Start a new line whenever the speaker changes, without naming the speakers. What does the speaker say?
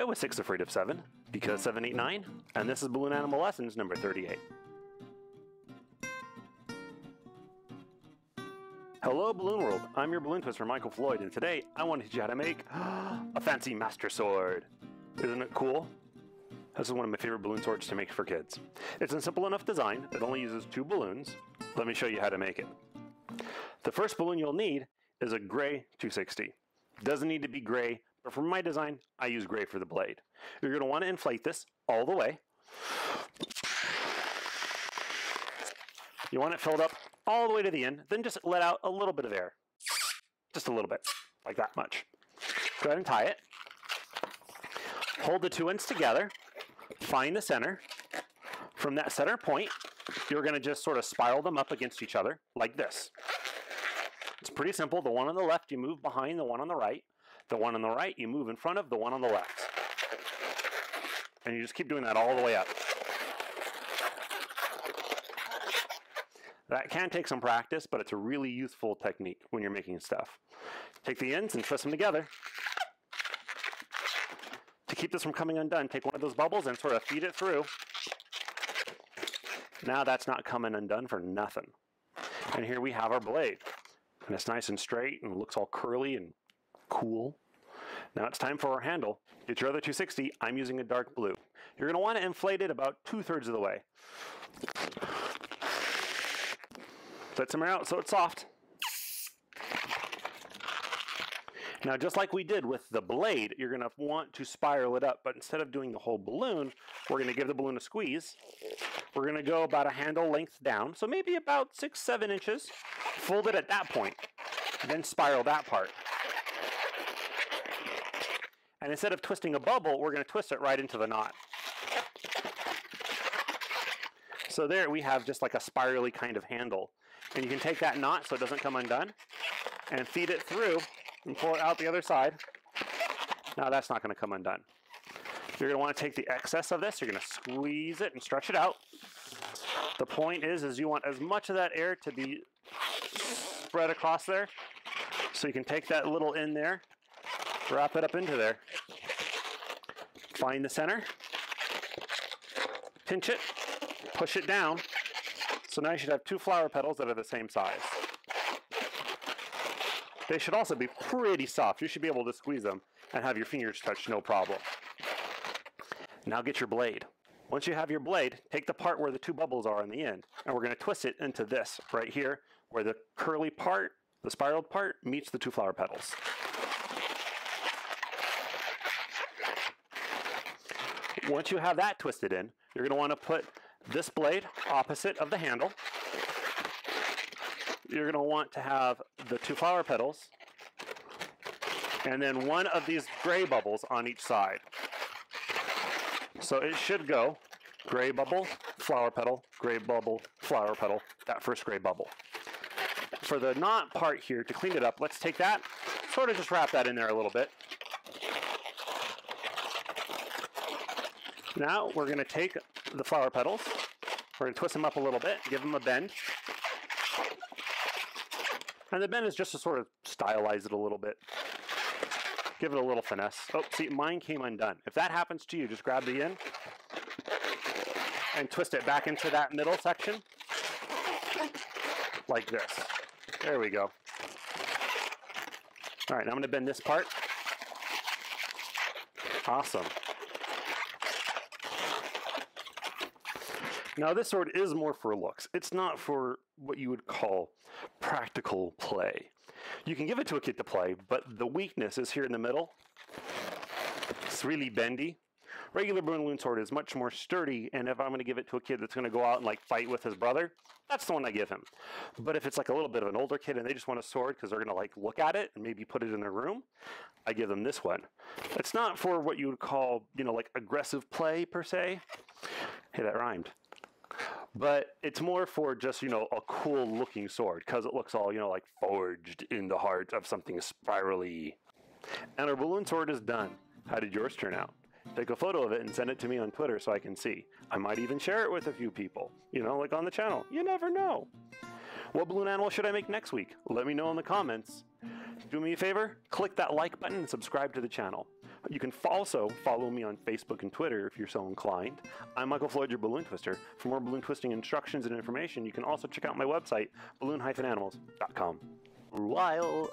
was 6 Afraid of 7, because 789, and this is Balloon Animal Lessons number 38. Hello Balloon World, I'm your balloon twister Michael Floyd, and today I want to teach you how to make a fancy master sword. Isn't it cool? This is one of my favorite balloon swords to make for kids. It's a simple enough design that only uses 2 balloons. Let me show you how to make it. The first balloon you'll need is a gray 260. Doesn't need to be gray, but for my design, I use gray for the blade. You're going to want to inflate this all the way. You want it filled up all the way to the end, then just let out a little bit of air. Just a little bit, like that much. Go ahead and tie it. Hold the 2 ends together. Find the center. From that center point, you're going to just sort of spiral them up against each other, like this. It's pretty simple. The one on the left, you move behind the one on the right. The one on the right, you move in front of the one on the left. And you just keep doing that all the way up. That can take some practice, but it's a really useful technique when you're making stuff. Take the ends and twist them together. To keep this from coming undone, take one of those bubbles and sort of feed it through. Now that's not coming undone for nothing. And here we have our blade. And it's nice and straight and looks all curly and cool. Now it's time for our handle. Get your other 260. I'm using a dark blue. You're going to want to inflate it about 2/3 of the way. Let some air out so it's soft. Now, just like we did with the blade, you're going to want to spiral it up, but instead of doing the whole balloon, we're going to give the balloon a squeeze. We're going to go about a handle length down, so maybe about 6-7 inches. Fold it at that point, then spiral that part. And instead of twisting a bubble, we're going to twist it right into the knot. So there we have just like a spirally kind of handle. And you can take that knot so it doesn't come undone and feed it through and pull it out the other side. Now that's not going to come undone. You're going to want to take the excess of this. You're going to squeeze it and stretch it out. The point is you want as much of that air to be spread across there. So you can take that little end there, wrap it up into there. Find the center. Pinch it. Push it down. So now you should have 2 flower petals that are the same size. They should also be pretty soft. You should be able to squeeze them and have your fingers touch no problem. Now get your blade. Once you have your blade, take the part where the 2 bubbles are on the end, and we're going to twist it into this right here, where the curly part, the spiraled part, meets the 2 flower petals. Once you have that twisted in, you're going to want to put this blade opposite of the handle. You're going to want to have the 2 flower petals and then one of these gray bubbles on each side. So it should go gray bubble, flower petal, gray bubble, flower petal, that first gray bubble. For the knot part here, to clean it up, let's take that, sort of just wrap that in there a little bit. Now we're going to take the flower petals, we're going to twist them up a little bit, give them a bend. And the bend is just to sort of stylize it a little bit. Give it a little finesse. Oh, see, mine came undone. If that happens to you, just grab the end and twist it back into that middle section. Like this. There we go. All right, now I'm going to bend this part. Awesome. Now this sword is more for looks. It's not for what you would call practical play. You can give it to a kid to play, but the weakness is here in the middle. It's really bendy. Regular balloon sword is much more sturdy, and if I'm going to give it to a kid that's going to go out and like fight with his brother, that's the one I give him. But if it's like a little bit of an older kid and they just want a sword because they're going to like look at it and maybe put it in their room, I give them this one. It's not for what you would call, like aggressive play per se. Hey, that rhymed. But it's more for just, a cool looking sword because it looks all, like forged in the heart of something spirally. And our balloon sword is done. How did yours turn out? Take a photo of it and send it to me on Twitter so I can see. I might even share it with a few people, like on the channel. You never know. What balloon animal should I make next week? Let me know in the comments. Do me a favor, click that like button and subscribe to the channel. You can also follow me on Facebook and Twitter if you're so inclined. I'm Michael Floyd, your balloon twister. For more balloon twisting instructions and information, you can also check out my website, balloon-animals.com.
While